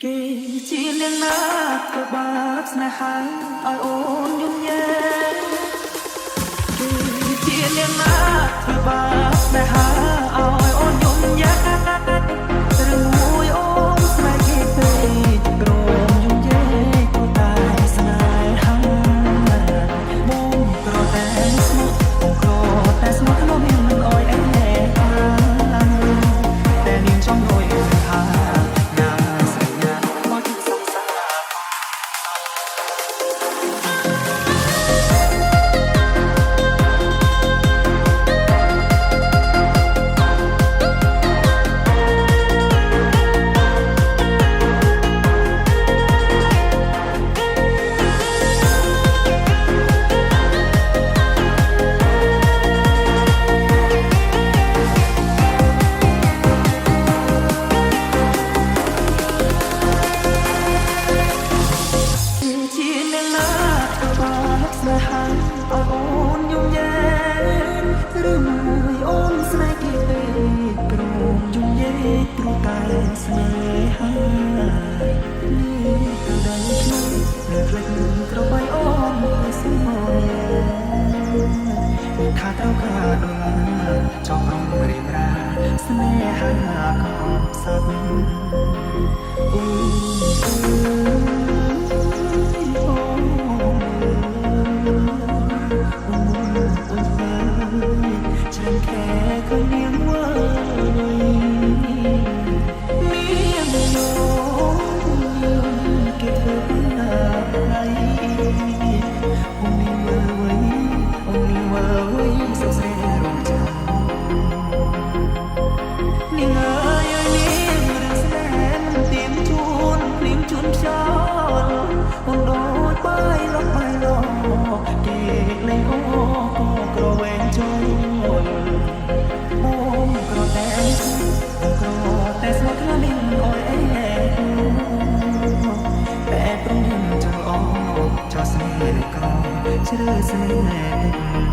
គេជានាងណាក៏បាបស្នេហាឲ្យអូនយំញែគេជានាងណាក៏បាបស្នេហាឲ្យអូនយំញែឬមួយអូនស្នេហ៍គេពេកក្រំយំញែក៏តែស្នេហាបងក្រតែស្មោះបងក្រតែស្មោះក្នុងមានមិនអោយអីតែនាងចង់រយថាស្នេហានេះទៅដល់ខ្ញុំនៅផ្លេចក្របីអូនស្មោះថាត្រូវការដូចចង់រំរៀបរាស្នេហាក៏សឹកចាំខែក៏នាងវ៉ាជ្រើស្នេហ៍